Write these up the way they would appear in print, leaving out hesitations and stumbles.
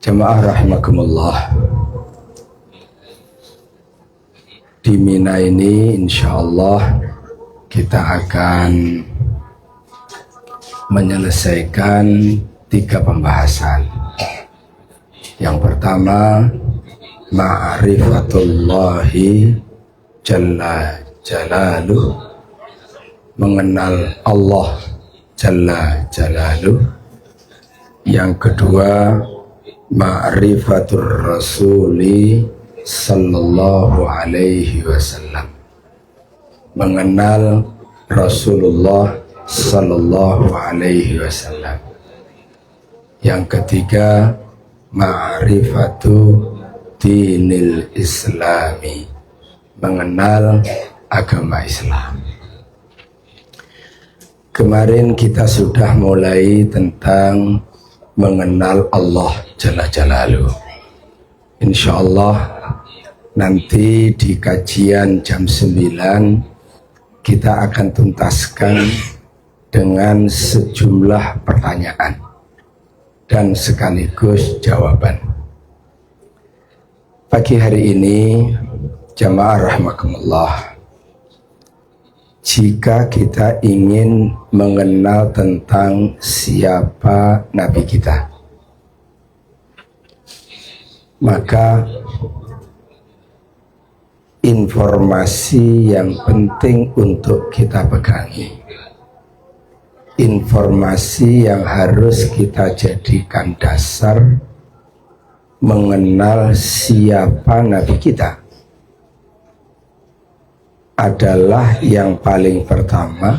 Jamaah rahimakumullah. Di Mina ini insyaallah kita akan menyelesaikan 3 pembahasan. Yang pertama, ma'rifatullahi jalla jalaluh, mengenal Allah jalla jalaluh. Yang kedua, ma'rifatur rasuli sallallahu alaihi wasallam, mengenal Rasulullah sallallahu alaihi wasallam. Yang ketiga, ma'rifatu dinil islami, mengenal agama Islam. Kemarin kita sudah mulai tentang mengenal Allah Jalla Jalaluh. Insyaallah nanti di kajian jam 9 kita akan tuntaskan dengan sejumlah pertanyaan dan sekaligus jawaban. Pagi hari ini jamaah rahimakumullah, jika kita ingin mengenal tentang siapa Nabi kita, maka informasi yang penting untuk kita pegangi, informasi yang harus kita jadikan dasar mengenal siapa Nabi kita adalah yang paling pertama,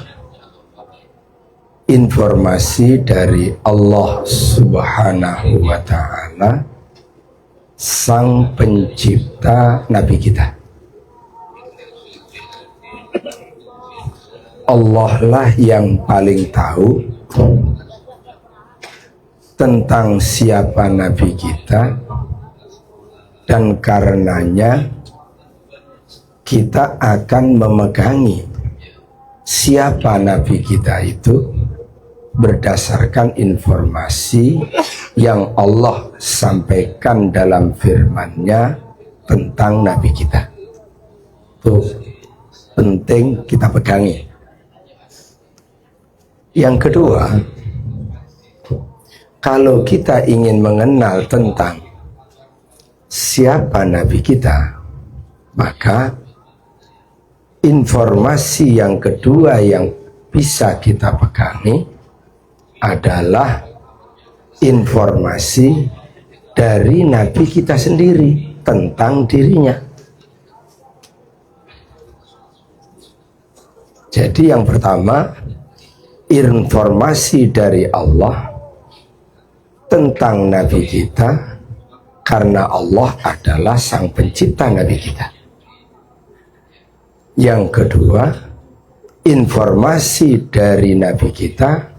informasi dari Allah Subhanahu wa ta'ala, Sang Pencipta Nabi kita. Allah lah yang paling tahu tentang siapa Nabi kita, dan karenanya kita akan memegangi siapa Nabi kita itu berdasarkan informasi yang Allah sampaikan dalam firman-Nya tentang Nabi kita. Itu penting kita pegangi. Yang kedua, kalau kita ingin mengenal tentang siapa Nabi kita, maka informasi yang kedua yang bisa kita pegangi adalah informasi dari Nabi kita sendiri tentang dirinya. Jadi yang pertama, informasi dari Allah tentang Nabi kita, karena Allah adalah Sang Pencipta Nabi kita. Yang kedua, informasi dari Nabi kita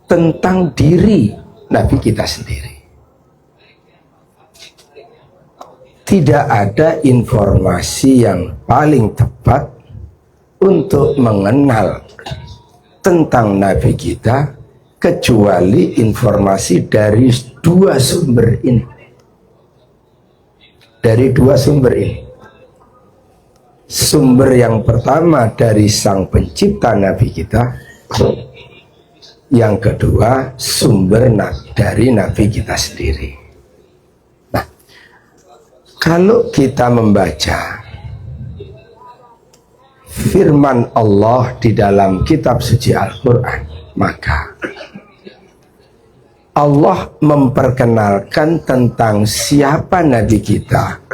tentang diri Nabi kita sendiri. Tidak ada informasi yang paling tepat untuk mengenal tentang Nabi kita kecuali informasi dari 2 sumber ini. Dari 2 sumber ini. Sumber yang pertama dari Sang Pencipta Nabi kita, yang kedua sumber dari Nabi kita sendiri. Nah, kalau kita membaca firman Allah di dalam kitab suci Al-Quran, maka Allah memperkenalkan tentang siapa Nabi kita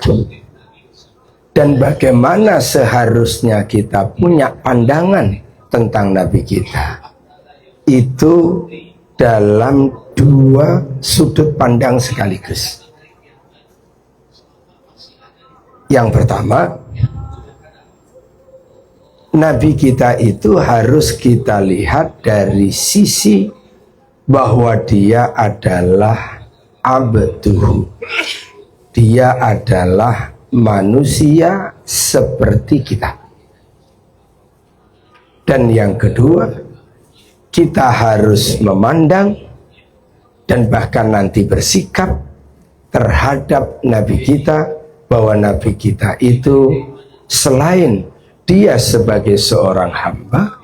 dan bagaimana seharusnya kita punya pandangan tentang Nabi kita. Itu dalam 2 sudut pandang sekaligus. Yang pertama, Nabi kita itu harus kita lihat dari sisi bahwa dia adalah abduhu, dia adalah manusia seperti kita. Dan yang kedua, kita harus memandang dan bahkan nanti bersikap terhadap Nabi kita, bahwa Nabi kita itu selain dia sebagai seorang hamba,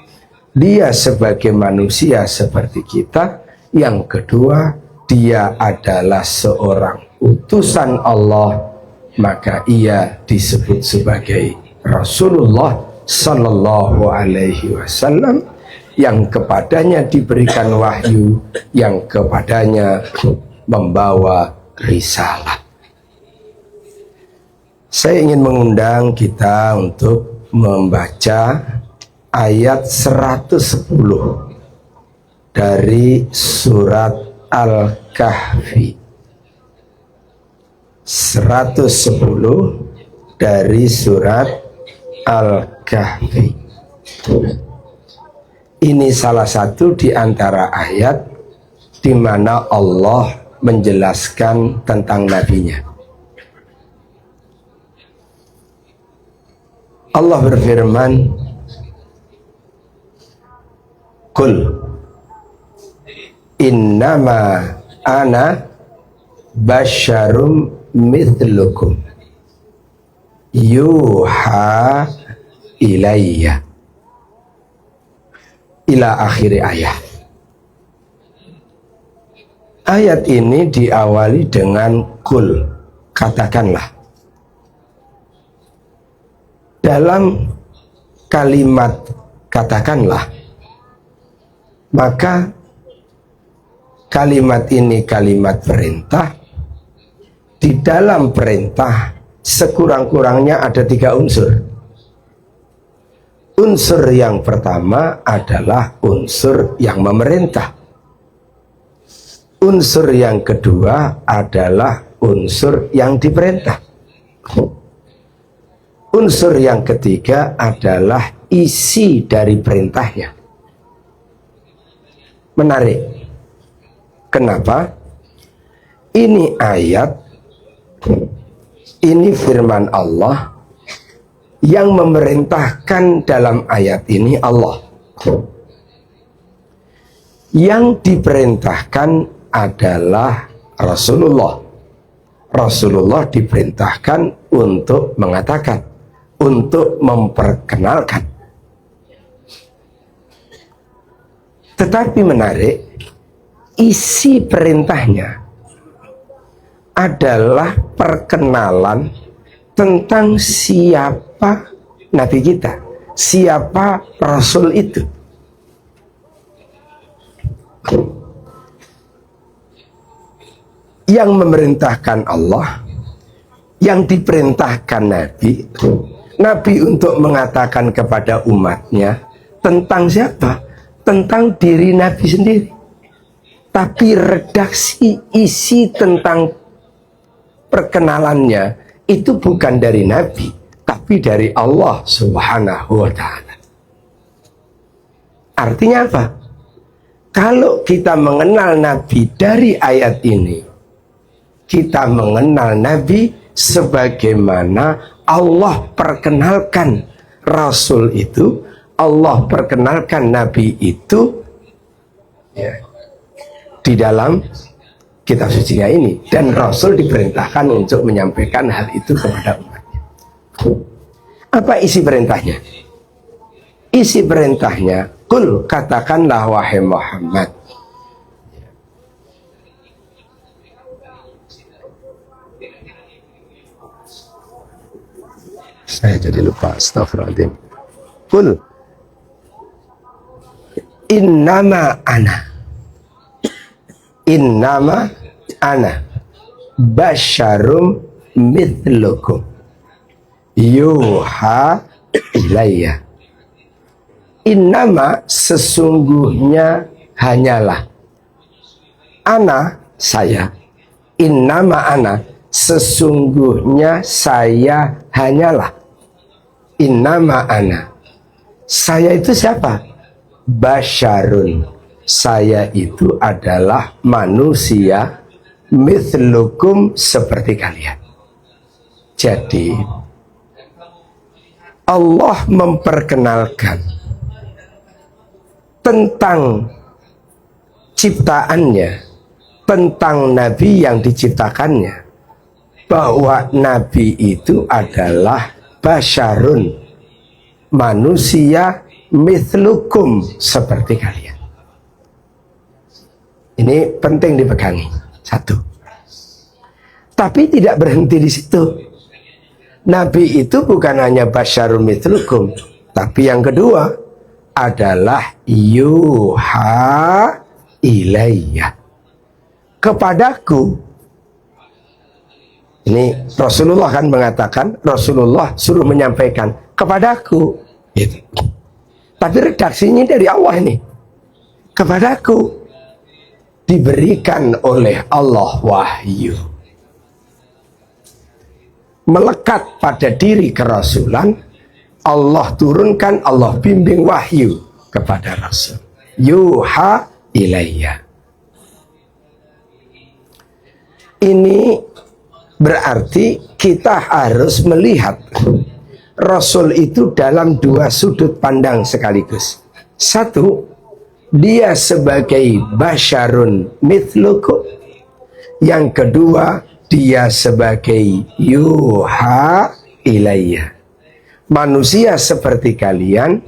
dia sebagai manusia seperti kita. Yang kedua, dia adalah seorang utusan Allah, maka ia disebut sebagai Rasulullah Sallallahu Alaihi Wasallam, yang kepadanya diberikan wahyu, yang kepadanya membawa risalah. Saya ingin mengundang kita untuk membaca ayat 110 dari surat Al-Kahfi. 110 dari surat Al-Kahfi. Ini salah satu di antara ayat di mana Allah menjelaskan tentang nabinya. Allah berfirman, "Qul innama ana basyarum mithlukum yuha ilayya," ila akhir ayat. Ayat ini diawali dengan kul, katakanlah. Dalam kalimat katakanlah, maka kalimat ini kalimat perintah. Di dalam perintah sekurang-kurangnya ada 3 unsur. Unsur yang pertama adalah unsur yang memerintah. Unsur yang kedua adalah unsur yang diperintah. Unsur yang ketiga adalah isi dari perintahnya. Menarik. Kenapa? Ini ayat, ini firman Allah. Yang memerintahkan dalam ayat ini Allah. Yang diperintahkan adalah Rasulullah. Rasulullah diperintahkan untuk mengatakan, untuk memperkenalkan. Tetapi menarik, isi perintahnya adalah perkenalan tentang siapa Nabi kita, siapa Rasul itu. Yang memerintahkan Allah, yang diperintahkan Nabi, Nabi untuk mengatakan kepada umatnya tentang siapa? Tentang diri Nabi sendiri. Tapi redaksi isi tentang perkenalannya itu bukan dari Nabi, tapi dari Allah Subhanahu wa ta'ala. Artinya apa? Kalau kita mengenal Nabi dari ayat ini, kita mengenal Nabi sebagaimana Allah perkenalkan Rasul itu, Allah perkenalkan Nabi itu ya, di dalam kitab sucinya ini. Dan Rasul diperintahkan untuk menyampaikan hal itu kepada umatnya. Apa isi perintahnya? Isi perintahnya, kul, katakanlah wahai Muhammad. Saya jadi lupa, astagfirullahaladzim. Kul innama ana basyarum mithlukum yuha ilayya. Innama, sesungguhnya hanyalah, ana, saya. Innama ana, sesungguhnya saya hanyalah. Innama ana, saya itu siapa? Basyarun, saya itu adalah manusia, mithlukum, seperti kalian. Jadi Allah memperkenalkan tentang ciptaannya, tentang Nabi yang diciptakannya, bahwa Nabi itu adalah basyarun, manusia mithlukum, seperti kalian. Ini penting dipegangi. Satu. Tapi tidak berhenti di situ. Nabi itu bukan hanya basyarun mithlukum, tapi yang kedua adalah yuha ilayya, kepadaku. Ini Rasulullah kan mengatakan, Rasulullah suruh menyampaikan kepadaku gitu. Tapi redaksinya dari Allah ini, kepadaku, diberikan oleh Allah wahyu, melekat pada diri kerasulan. Allah turunkan, Allah bimbing wahyu kepada Rasul. Yuha ilayya. Ini berarti kita harus melihat Rasul itu dalam dua sudut pandang sekaligus. Satu, dia sebagai basyarun mithlukum. Yang kedua, dia sebagai yuha ilayya, manusia seperti kalian.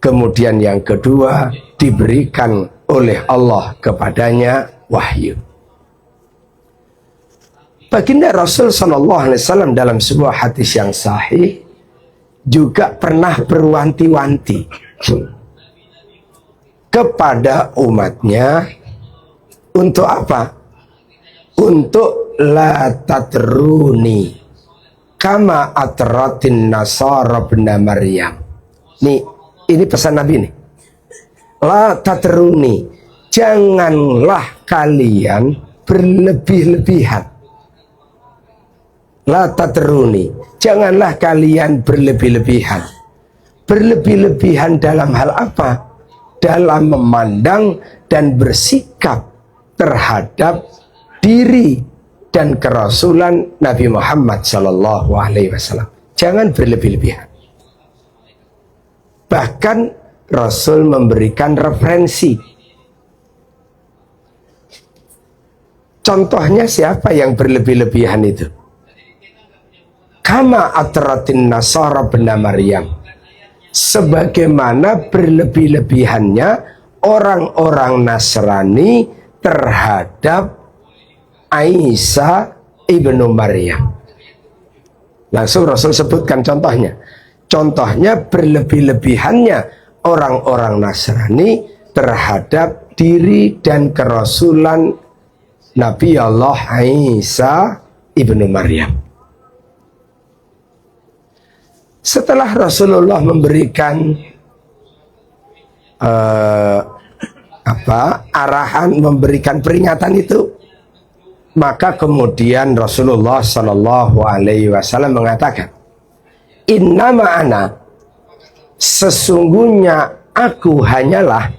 Kemudian yang kedua, diberikan oleh Allah kepadanya wahyu. Baginda Rasul SAW dalam sebuah hadis yang sahih juga pernah berwanti-wanti kepada umatnya untuk apa? Untuk la tatruni kama atratin nasara benda Maryam. Ini pesan Nabi nih. La tatruni, janganlah kalian berlebih-lebihan. La tatruni, janganlah kalian berlebih-lebihan. Berlebih-lebihan dalam hal apa? Dalam memandang dan bersikap terhadap diri dan kerasulan Nabi Muhammad SAW. Jangan berlebih-lebihan. Bahkan Rasul memberikan referensi. Contohnya siapa yang berlebih-lebihan itu? Kama atratin nasara benda Maryam, sebagaimana berlebih-lebihannya orang-orang Nasrani terhadap Isa ibnu Maryam. Langsung Rasul sebutkan contohnya. Contohnya berlebih-lebihannya orang-orang Nasrani terhadap diri dan kerasulan Nabi Allah Isa ibnu Maryam. Setelah Rasulullah memberikan arahan, memberikan peringatan itu, maka kemudian Rasulullah SAW mengatakan, innama ana, sesungguhnya aku hanyalah,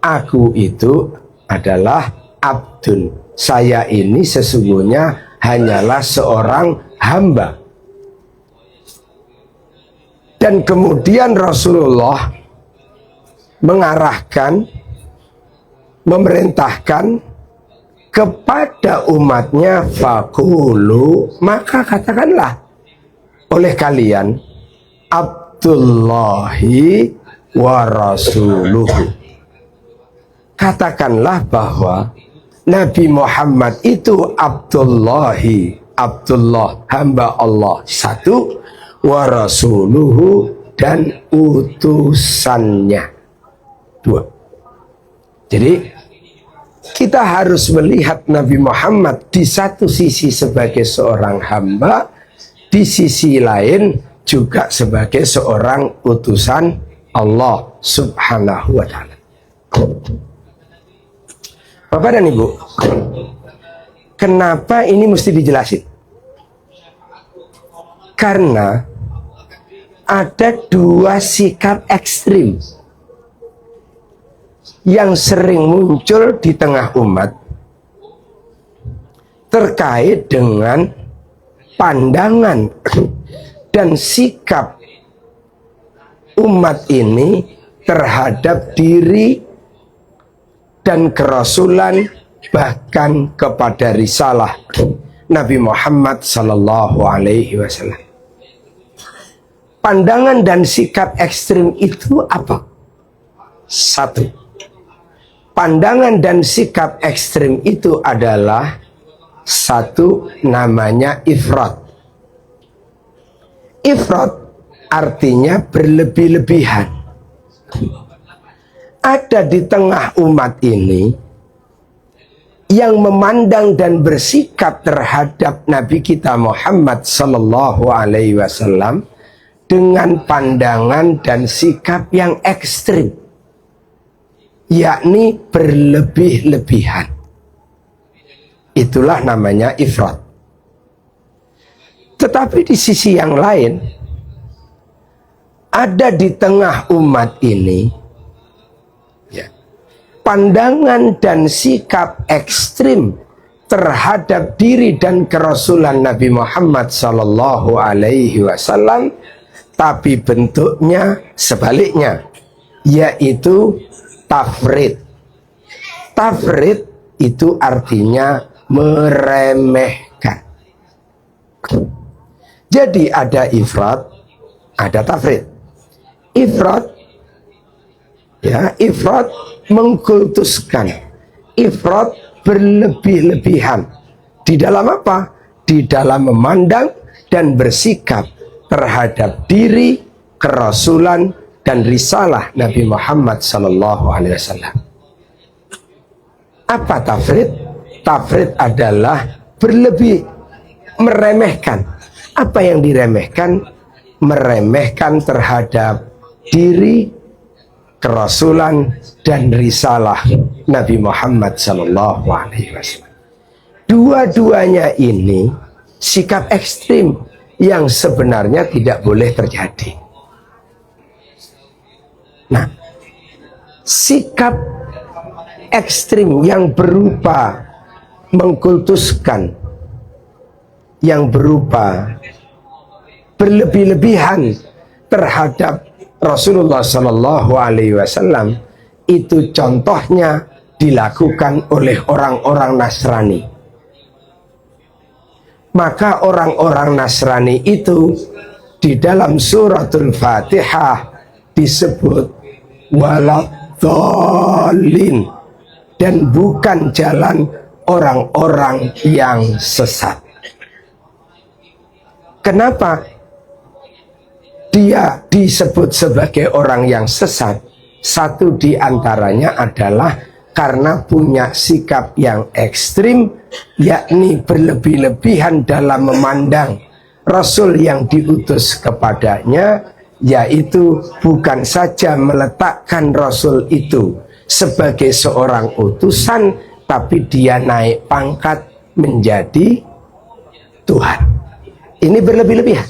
aku itu adalah abdun, saya ini sesungguhnya hanyalah seorang hamba. Dan kemudian Rasulullah mengarahkan, memerintahkan kepada umatnya, fakulu, maka katakanlah oleh kalian, Abdullahi wa rasuluhu. Katakanlah bahwa Nabi Muhammad itu Abdullahi, Abdullah, hamba Allah satu, wa rasuluhu, dan utusannya dua. Jadi kita harus melihat Nabi Muhammad di satu sisi sebagai seorang hamba, di sisi lain juga sebagai seorang utusan Allah Subhanahu wa ta'ala. Bapak dan Ibu, kenapa ini mesti dijelasin? Karena ada dua sikap ekstrim yang sering muncul di tengah umat terkait dengan pandangan dan sikap umat ini terhadap diri dan kerasulan, bahkan kepada risalah Nabi Muhammad sallallahu alaihi wasallam. Pandangan dan sikap ekstrim itu apa? Satu, pandangan dan sikap ekstrim itu adalah satu, namanya ifrat. Ifrat artinya berlebih-lebihan. Ada di tengah umat ini yang memandang dan bersikap terhadap Nabi kita Muhammad sallallahu alaihi wasallam dengan pandangan dan sikap yang ekstrim, yakni berlebih-lebihan. Itulah namanya ifrat. Tetapi di sisi yang lain, ada di tengah umat ini ya, pandangan dan sikap ekstrim terhadap diri dan kerasulan Nabi Muhammad sallallahu alaihi wasallam, tapi bentuknya sebaliknya, yaitu tafrid. Tafrid itu artinya meremehkan. Jadi ada ifrat, ada tafrid. Ifrat, ya, ifrat mengkultuskan, ifrat berlebih-lebihan. Di dalam apa? Di dalam memandang dan bersikap terhadap diri, kerasulan, dan risalah Nabi Muhammad sallallahu alaihi wasallam. Apa tafrid? Tafrid adalah berlebih, meremehkan. Apa yang diremehkan? Meremehkan terhadap diri, kerasulan, dan risalah Nabi Muhammad sallallahu alaihi wasallam. Dua-duanya ini sikap ekstrim yang sebenarnya tidak boleh terjadi. Nah, sikap ekstrim yang berupa mengkultuskan, yang berupa berlebih-lebihan terhadap Rasulullah Sallallahu Alaihi Wasallam, itu contohnya dilakukan oleh orang-orang Nasrani. Maka orang-orang Nasrani itu di dalam suratul Fatihah disebut waladhdallin, dan bukan jalan orang-orang yang sesat. Kenapa dia disebut sebagai orang yang sesat? Satu di antaranya adalah karena punya sikap yang ekstrim, yakni berlebih-lebihan dalam memandang Rasul yang diutus kepadanya, yaitu bukan saja meletakkan Rasul itu sebagai seorang utusan, tapi dia naik pangkat menjadi Tuhan. Ini berlebih-lebihan.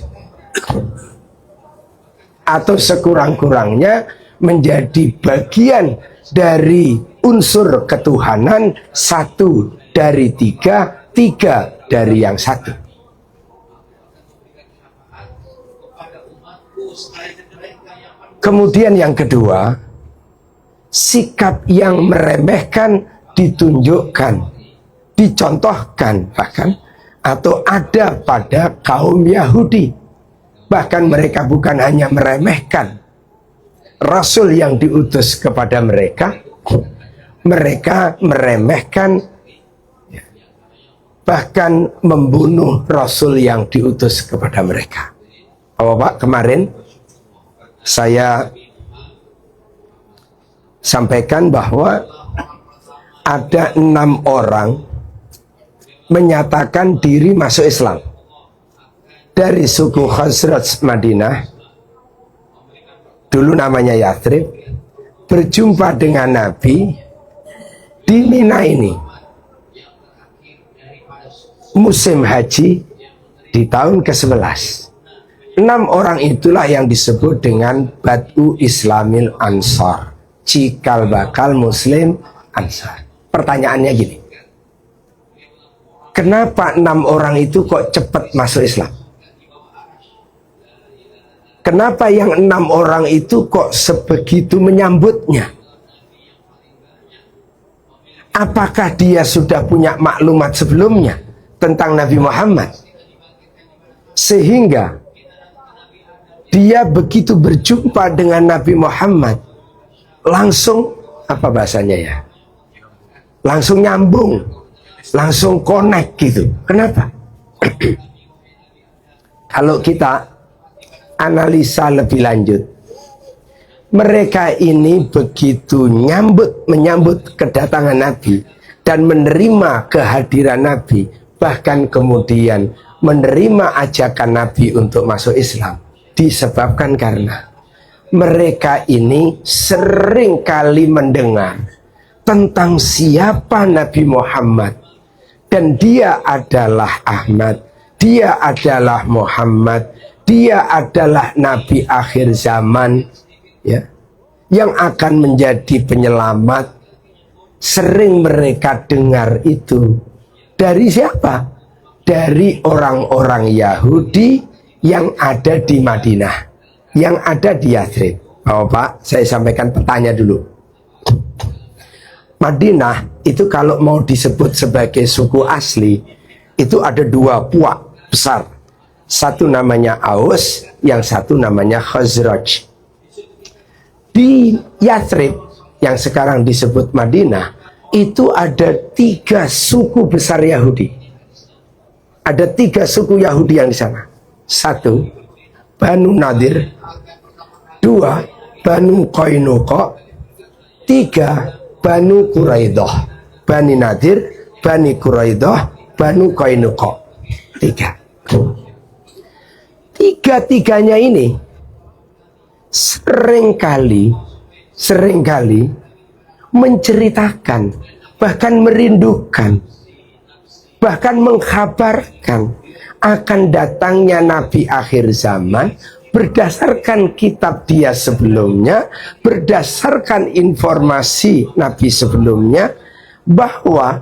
Atau sekurang-kurangnya menjadi bagian dari unsur ketuhanan, satu dari tiga, tiga dari yang satu. Kemudian yang kedua, sikap yang meremehkan ditunjukkan, dicontohkan bahkan, atau ada pada kaum Yahudi. Bahkan mereka bukan hanya meremehkan Rasul yang diutus kepada mereka, mereka meremehkan, bahkan membunuh Rasul yang diutus kepada mereka. Bapak, kemarin saya sampaikan bahwa ada 6 orang menyatakan diri masuk Islam dari suku Khazraj Madinah, dulu namanya Yathrib, berjumpa dengan Nabi di Mina ini musim haji di tahun ke-11. 6 orang itulah yang disebut dengan Bad'u Islamil Ansar, cikal bakal Muslim Ansar. Pertanyaannya gini, kenapa 6 orang itu kok cepat masuk Islam? Kenapa yang 6 orang itu kok sebegitu menyambutnya? Apakah dia sudah punya maklumat sebelumnya? tentang Nabi Muhammad, sehingga dia begitu berjumpa dengan Nabi Muhammad langsung, apa bahasanya ya, langsung nyambung, langsung connect gitu. Kenapa? Kalau kita analisa lebih lanjut, mereka ini begitu menyambut kedatangan Nabi dan menerima kehadiran Nabi, bahkan kemudian menerima ajakan Nabi untuk masuk Islam, disebabkan karena mereka ini sering kali mendengar tentang siapa Nabi Muhammad, dan dia adalah Ahmad, dia adalah Muhammad, dia adalah Nabi akhir zaman, ya, yang akan menjadi penyelamat. Sering mereka dengar itu dari siapa? Dari orang-orang Yahudi yang ada di Madinah, yang ada di Yathrib. Oh Pak, saya sampaikan petanya dulu. Madinah itu kalau mau disebut sebagai suku asli, itu ada dua puak besar. Satu namanya Aus, yang satu namanya Khazraj. Di Yathrib, yang sekarang disebut Madinah, itu ada 3 suku besar Yahudi. Ada 3 suku Yahudi yang di sana. 1, Banu Nadir. 2, Banu Qainuqa. 3, Banu Quraidah. Bani Nadir, Bani Quraidah, Banu Qainuqa. 3. Tiga-tiganya ini seringkali menceritakan, bahkan merindukan, bahkan mengkhabarkan akan datangnya Nabi akhir zaman berdasarkan kitab dia sebelumnya, berdasarkan informasi Nabi sebelumnya, bahwa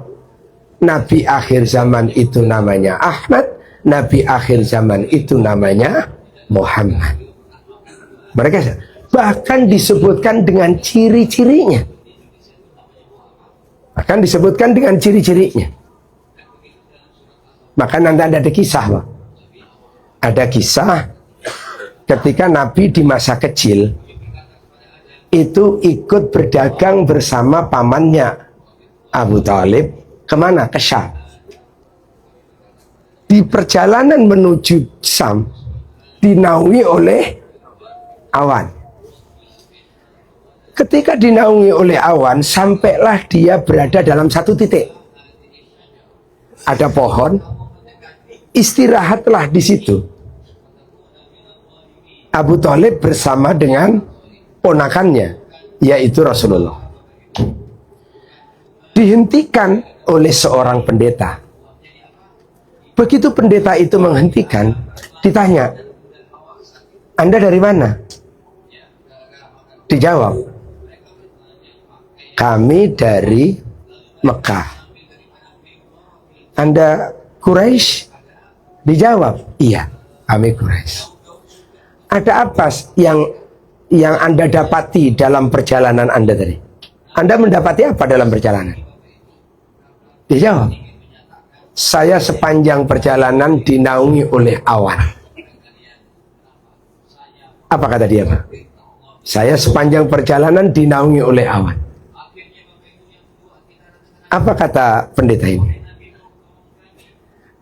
Nabi akhir zaman itu namanya Ahmad, Nabi akhir zaman itu namanya Muhammad. Mereka bahkan disebutkan dengan ciri-cirinya. Bahkan disebutkan dengan ciri-cirinya. Maka nanti ada kisah, Pak. Ada kisah ketika Nabi di masa kecil itu ikut berdagang bersama pamannya Abu Thalib. Kemana? Ke Syam. Di perjalanan menuju Syam dinaungi oleh awan. Ketika dinaungi oleh awan, sampailah dia berada dalam satu titik. Ada pohon, istirahatlah di situ. Abu Thalib bersama dengan ponakannya, yaitu Rasulullah. Dihentikan oleh seorang pendeta. Begitu pendeta itu menghentikan, ditanya, "Anda dari mana?" Dijawab, "Kami dari Mekah." "Anda Quraisy?" Dijawab, "Iya, kami Quraisy." "Ada apa yang Anda dapati dalam perjalanan Anda tadi? Anda mendapati apa dalam perjalanan?" Dijawab, "Saya sepanjang perjalanan dinaungi oleh awan." Apa kata dia, Pak? "Saya sepanjang perjalanan dinaungi oleh awan." Apa kata pendeta ini?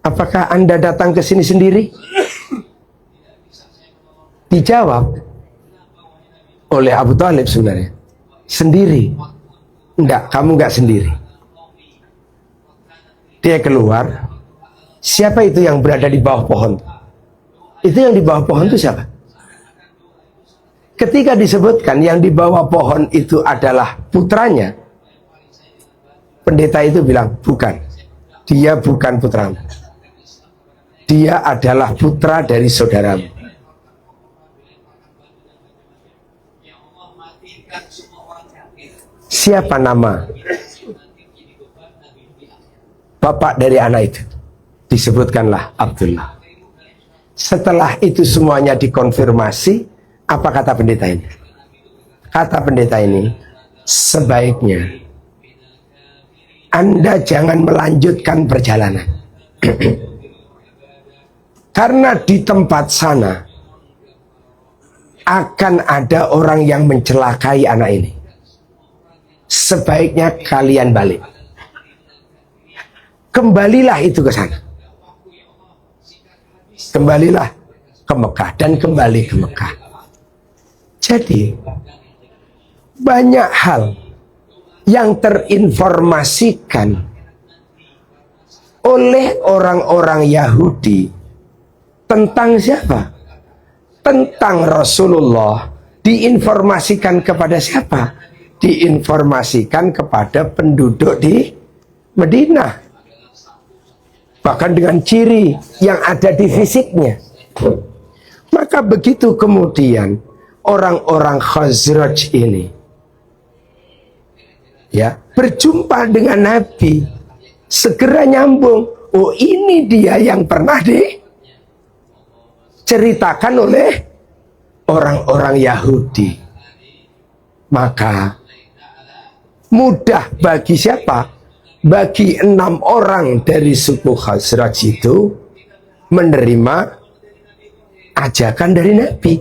"Apakah Anda datang ke sini sendiri?" Dijawab oleh Abu Thalib sebenarnya, "Sendiri." "Enggak, kamu enggak sendiri." Dia keluar. Siapa itu yang berada di bawah pohon? Itu yang di bawah pohon itu siapa? Ketika disebutkan yang di bawah pohon itu adalah putranya, pendeta itu bilang, "Bukan, dia bukan putramu. Dia adalah putra dari saudaramu." Siapa nama bapak dari anak itu? Disebutkanlah Abdullah. Setelah itu semuanya dikonfirmasi, apa kata pendeta ini? Kata pendeta ini, "Sebaiknya Anda jangan melanjutkan perjalanan. Karena di tempat sana akan ada orang yang mencelakai anak ini. Sebaiknya kalian balik. Kembalilah itu ke sana. Kembalilah ke Mekah dan kembali ke Mekah. Jadi banyak hal yang terinformasikan oleh orang-orang Yahudi tentang siapa? Tentang Rasulullah diinformasikan kepada siapa? Diinformasikan kepada penduduk di Madinah. Bahkan dengan ciri yang ada di fisiknya. Maka begitu kemudian orang-orang Khazraj ini ya berjumpa dengan Nabi, segera nyambung. Oh, ini dia yang pernah diceritakan oleh orang-orang Yahudi. Maka mudah bagi siapa? Bagi 6 orang dari suku Khazraj itu menerima ajakan dari Nabi.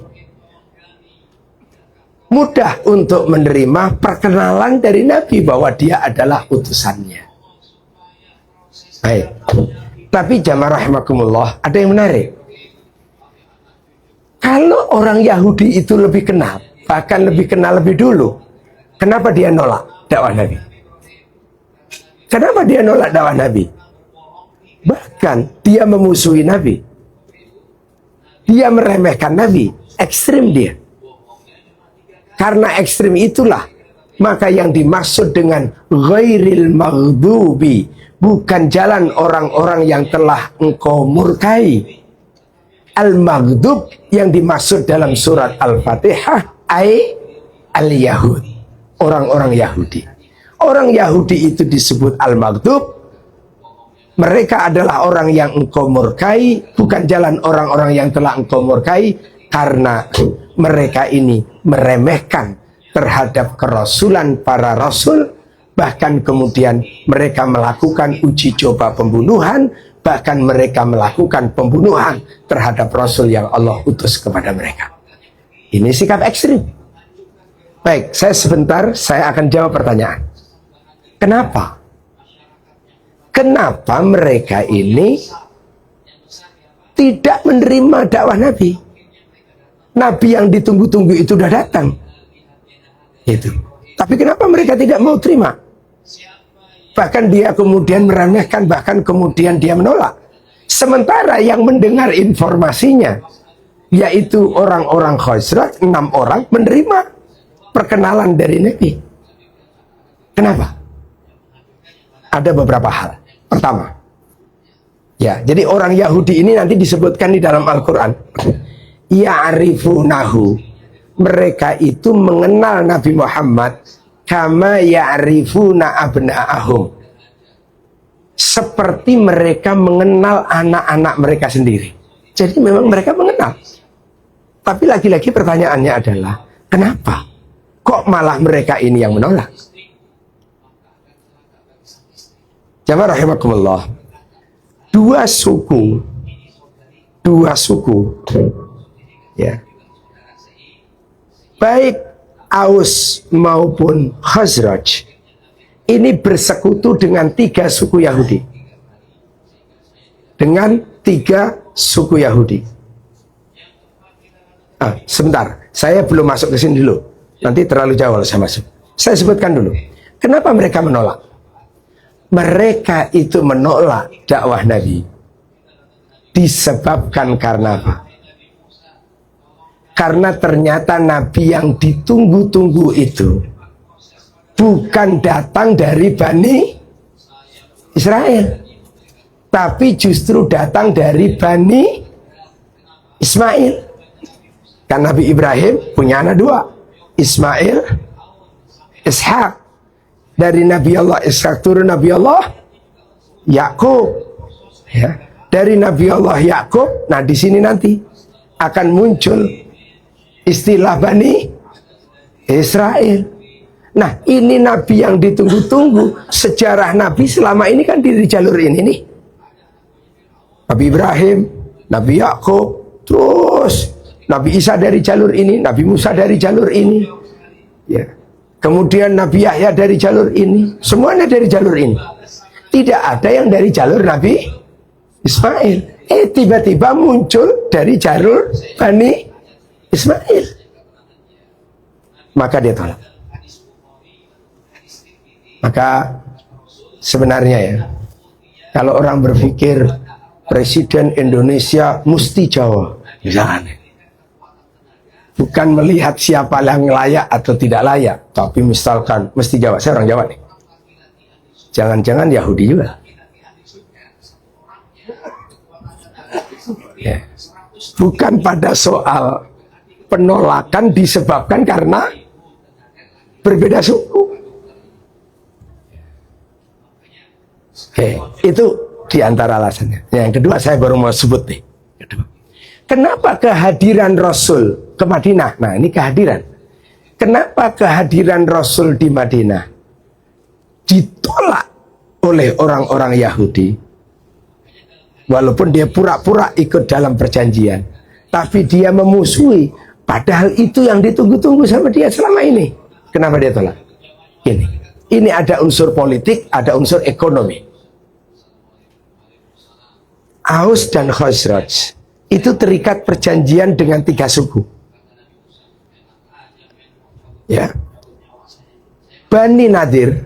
Mudah untuk menerima perkenalan dari Nabi bahwa dia adalah utusannya. Baik. Tapi jamaah rahimakumullah, ada yang menarik. Kalau orang Yahudi itu lebih kenal, bahkan lebih kenal lebih dulu, kenapa dia nolak dakwah Nabi? Kenapa dia nolak dakwah Nabi? Bahkan dia memusuhi Nabi. Dia meremehkan Nabi. Ekstrim dia. Karena ekstrim itulah maka yang dimaksud dengan ghairil maghdubi, bukan jalan orang-orang yang telah engkau murkai. Al-maghdub yang dimaksud dalam surat Al-Fatihah ay al-Yahud, orang-orang Yahudi. Orang Yahudi itu disebut al-maghdub. Mereka adalah orang yang engkau murkai, bukan jalan orang-orang yang telah engkau murkai, karena mereka ini meremehkan terhadap kerasulan para rasul. Bahkan kemudian mereka melakukan uji coba pembunuhan, bahkan mereka melakukan pembunuhan terhadap rasul yang Allah utus kepada mereka. Ini sikap ekstrim. Baik, saya akan jawab pertanyaan. Kenapa? Kenapa mereka ini tidak menerima dakwah Nabi? Nabi yang ditunggu-tunggu itu sudah datang. Itu. Tapi kenapa mereka tidak mau terima? Bahkan dia kemudian meremehkan, bahkan kemudian dia menolak. Sementara yang mendengar informasinya, yaitu orang-orang Khazraj, 6 orang menerima perkenalan dari Nabi. Kenapa? Ada beberapa hal. Pertama, ya, jadi orang Yahudi ini nanti disebutkan di dalam Al-Quran. Ya'rifunahu, mereka itu mengenal Nabi Muhammad kama ya'rifuna abna'ahum, seperti mereka mengenal anak-anak mereka sendiri. Jadi memang mereka mengenal. Tapi lagi-lagi pertanyaannya adalah, kenapa kok malah mereka ini yang menolak? Jamaah rahimakumullah, dua suku ya, baik Aus maupun Khazraj ini bersekutu dengan 3 suku Yahudi. Dengan 3 suku Yahudi. Sebentar, saya belum masuk ke sini dulu. Nanti terlalu jauh saya masuk. Saya sebutkan dulu. Kenapa mereka menolak? Mereka itu menolak dakwah Nabi disebabkan karena apa? Karena ternyata Nabi yang ditunggu-tunggu itu bukan datang dari Bani Israel, tapi justru datang dari Bani Ismail. Kan Nabi Ibrahim punya anak 2, Ismail, Ishak. Dari Nabi Allah Ishak turun Nabi Allah Yakub. Ya. Dari Nabi Allah Yakub, nah di sini nanti akan muncul istilah Bani Israel. Nah, ini Nabi yang ditunggu-tunggu. Sejarah Nabi selama ini kan di jalur ini nih. Nabi Ibrahim, Nabi Yakub, terus Nabi Isa dari jalur ini, Nabi Musa dari jalur ini, ya. Kemudian Nabi Yahya dari jalur ini, semuanya dari jalur ini. Tidak ada yang dari jalur Nabi Ismail. Tiba-tiba muncul dari jalur Bani Ismail. Maka dia tolak. Maka sebenarnya ya, kalau orang berpikir Presiden Indonesia mesti Jawa, jangan. Bukan melihat siapa yang layak atau tidak layak, tapi misalkan mesti Jawa. Saya orang Jawa nih. Jangan-jangan Yahudi juga. Ya. Bukan pada soal penolakan disebabkan karena berbeda suku. Oke, itu diantara alasannya. Yang kedua saya baru mau sebut nih. Kenapa kehadiran Rasul ke Madinah? Nah, ini kehadiran. Kenapa kehadiran Rasul di Madinah ditolak oleh orang-orang Yahudi? Walaupun dia pura-pura ikut dalam perjanjian, tapi dia memusuhi. Padahal itu yang ditunggu-tunggu sama dia selama ini. Kenapa dia tolak? Ini ada unsur politik, ada unsur ekonomi. Aus dan Khazraj itu terikat perjanjian dengan 3 suku. Ya. Bani Nadir,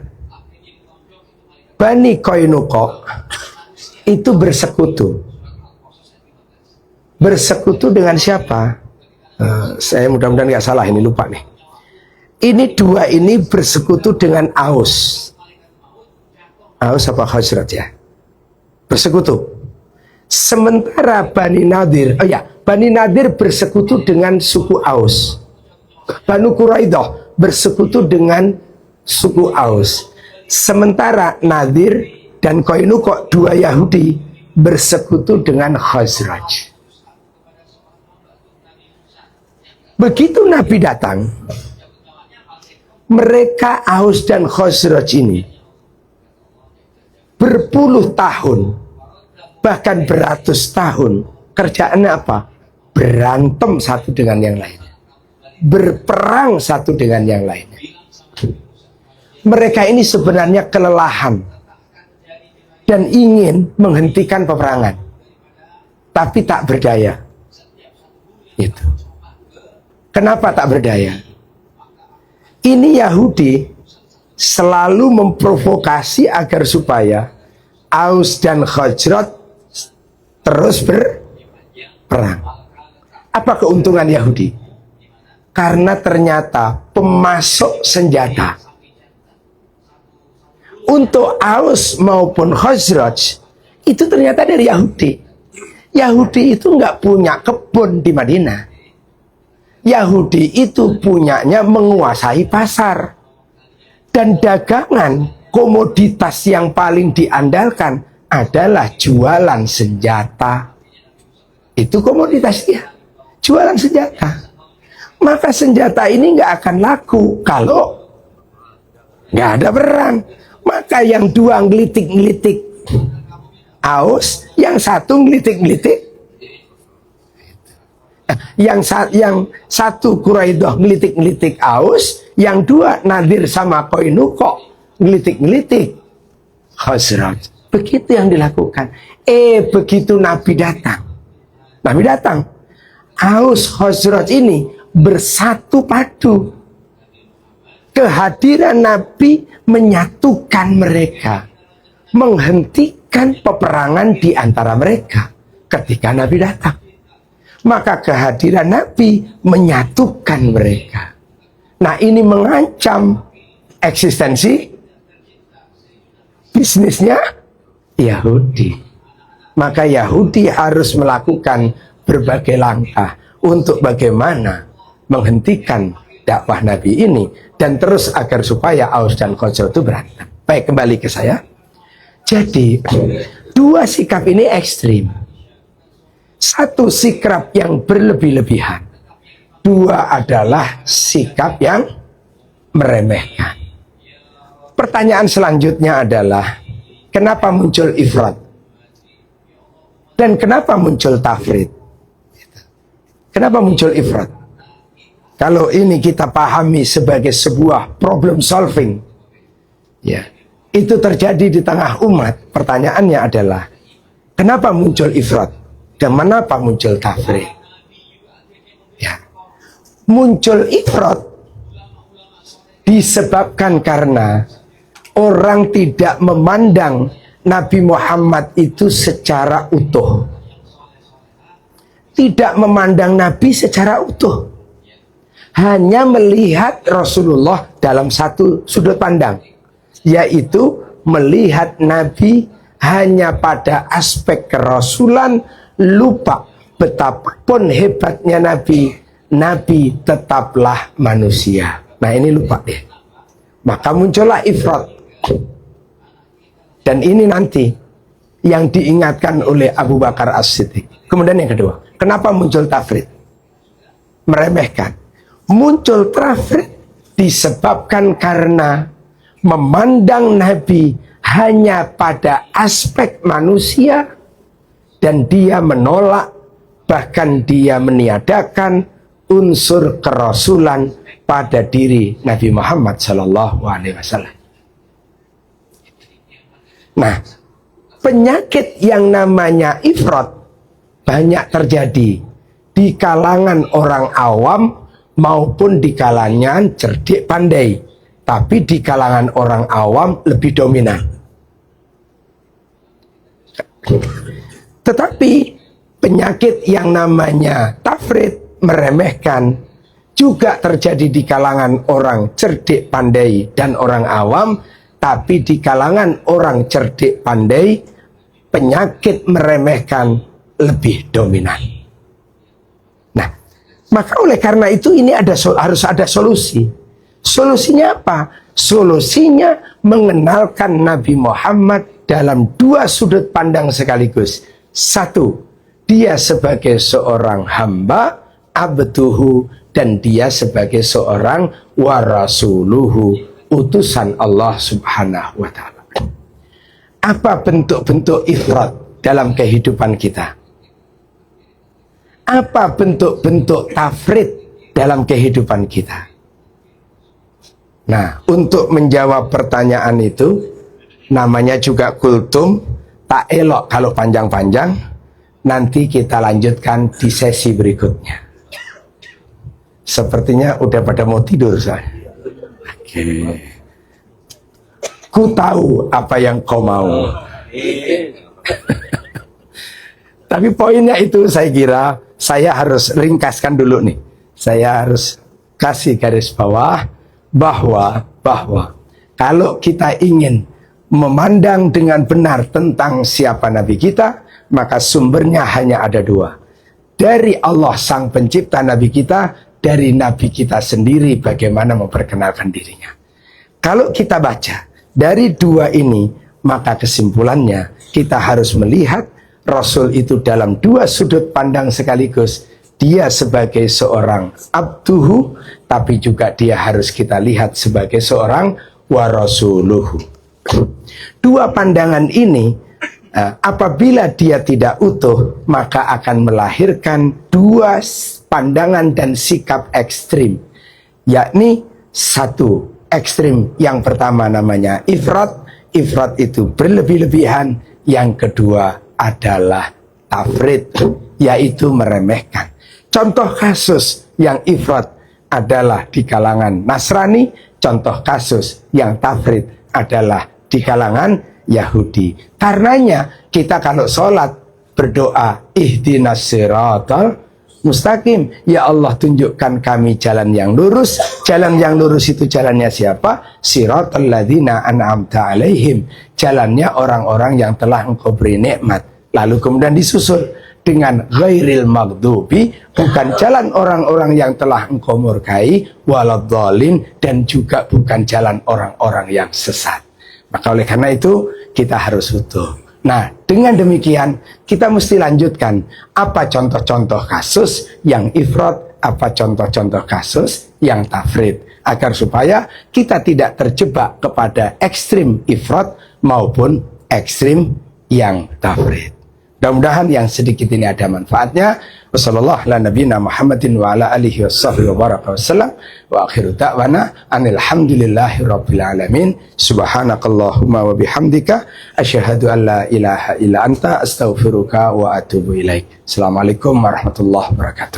Bani Qainuqa itu bersekutu. Bersekutu dengan siapa? Saya mudah-mudahan nggak salah, ini lupa nih. Ini dua ini bersekutu dengan Aus. Aus apa Khazraj ya? Bersekutu. Sementara Bani Nadir, Bani Nadir bersekutu dengan suku Aus. Banu Quraidah bersekutu dengan suku Aus. Sementara Nadir dan Qainuqa, 2 Yahudi, bersekutu dengan Khazraj. Begitu Nabi datang, mereka Aus dan Khazraj ini berpuluh tahun, bahkan beratus tahun, kerjaannya apa? Berantem satu dengan yang lain, berperang satu dengan yang lain. Mereka ini sebenarnya kelelahan dan ingin menghentikan peperangan, tapi tak berdaya. Itu. Kenapa tak berdaya? Ini Yahudi selalu memprovokasi agar supaya Aus dan Khazraj terus berperang. Apa keuntungan Yahudi? Karena ternyata pemasok senjata untuk Aus maupun Khazraj itu ternyata dari Yahudi. Yahudi itu nggak punya kebun di Madinah. Yahudi itu punyanya menguasai pasar. Dan dagangan komoditas yang paling diandalkan adalah jualan senjata. Itu komoditasnya, jualan senjata. Maka senjata ini nggak akan laku kalau nggak ada perang. Maka yang 2 ngelitik-ngelitik Aus, yang 1 ngelitik-ngelitik, yang 1 Quraidah ngelitik-ngelitik Aus, yang 2 Nadir sama Qainuqa ngelitik-ngelitik Khazraj. Begitu yang dilakukan. Begitu Nabi datang, Aus Khazraj ini bersatu padu. Kehadiran Nabi menyatukan mereka, menghentikan peperangan di antara mereka ketika Nabi datang. Maka kehadiran Nabi menyatukan mereka. Nah, ini mengancam eksistensi bisnisnya Yahudi. Maka Yahudi harus melakukan berbagai langkah untuk bagaimana menghentikan dakwah Nabi ini dan terus agar supaya Aus dan Khazraj itu berantem. Baik, kembali ke saya. Jadi 2 sikap ini ekstrim. 1 sikap yang berlebih-lebihan. 2 adalah sikap yang meremehkan. Pertanyaan selanjutnya adalah kenapa muncul ifrat Dan kenapa muncul tafrid? Kenapa muncul ifrat? Kalau ini kita pahami sebagai sebuah problem solving, ya, itu terjadi di tengah umat. Pertanyaannya adalah, kenapa muncul ifrat dan kenapa muncul tafrid? Ya, muncul ifrat disebabkan karena orang tidak memandang Nabi Muhammad itu secara utuh. Tidak memandang Nabi secara utuh. Hanya melihat Rasulullah dalam satu sudut pandang, yaitu melihat Nabi hanya pada aspek kerasulan, lupa betapapun hebatnya Nabi, Nabi tetaplah manusia. Nah, ini lupa deh. Maka muncullah ifrat. Dan ini nanti yang diingatkan oleh Abu Bakar As-Siddiq. Kemudian yang kedua, kenapa muncul tafrid? Meremehkan. Muncul tafrid disebabkan karena memandang Nabi hanya pada aspek manusia dan dia menolak, bahkan dia meniadakan unsur kerasulan pada diri Nabi Muhammad SAW. Nah, penyakit yang namanya ifrat banyak terjadi di kalangan orang awam maupun di kalangan cerdik pandai. Tapi di kalangan orang awam lebih dominan. Tetapi penyakit yang namanya tafrid, meremehkan, juga terjadi di kalangan orang cerdik pandai dan orang awam. Tapi di kalangan orang cerdik pandai, penyakit meremehkan lebih dominan. Nah, maka oleh karena itu ini harus ada solusi. Solusinya apa? Solusinya mengenalkan Nabi Muhammad dalam dua sudut pandang sekaligus. Satu, dia sebagai seorang hamba, abduhu, dan dia sebagai seorang warasuluhu, utusan Allah Subhanahu wa ta'ala. Apa bentuk-bentuk ifrat dalam kehidupan kita? Apa bentuk-bentuk tafrid dalam kehidupan kita? Nah, untuk menjawab pertanyaan itu, namanya juga kultum, tak elok kalau panjang-panjang. Nanti kita lanjutkan di sesi berikutnya. Sepertinya udah pada mau tidur saya. Oke. Ku tahu apa yang kau mau. Tapi poinnya itu saya kira saya harus ringkaskan dulu nih. Saya harus kasih garis bawah bahwa kalau kita ingin memandang dengan benar tentang siapa Nabi kita, maka sumbernya hanya ada dua. Dari Allah Sang Pencipta Nabi kita, dari Nabi kita sendiri bagaimana memperkenalkan dirinya. Kalau kita baca dari dua ini, maka kesimpulannya kita harus melihat Rasul itu dalam dua sudut pandang sekaligus. Dia sebagai seorang abduhu, tapi juga dia harus kita lihat sebagai seorang warasuluhu. Dua pandangan ini, apabila dia tidak utuh, maka akan melahirkan dua pandangan dan sikap ekstrim, yakni satu ekstrim yang pertama namanya ifrat. Ifrat itu berlebih-lebihan. Yang kedua adalah tafrid, yaitu meremehkan. Contoh kasus yang ifrat adalah di kalangan Nasrani, contoh kasus yang tafrid adalah di kalangan Yahudi. Karenanya kita kalau sholat berdoa ihdinas siratal mustaqim, ya Allah tunjukkan kami jalan yang lurus. Jalan yang lurus itu jalannya siapa? Siratal ladzina an'amta alaihim, jalannya orang-orang yang telah engkau beri nikmat. Lalu kemudian disusul dengan ghairil maghdubi, bukan jalan orang-orang yang telah engkau murkai, waladhdallin, dan juga bukan jalan orang-orang yang sesat. Maka oleh karena itu kita harus utuh. Nah, dengan demikian kita mesti lanjutkan apa contoh-contoh kasus yang ifrat, apa contoh-contoh kasus yang tafrid, agar supaya kita tidak terjebak kepada ekstrim ifrat maupun ekstrim yang tafrid. Mudah-mudahan yang sedikit ini ada manfaatnya. Wassallallahu ala nabiyina Muhammadin wa ala alihi washabbihi wa baraka wasallam. Wa akhiru da'wana anilhamdulillahi rabbil alamin. Subhanakallahumma wa bihamdika asyhadu an la ilaha illa anta astaghfiruka wa atubu ilaik. Assalamualaikum warahmatullahi wabarakatuh.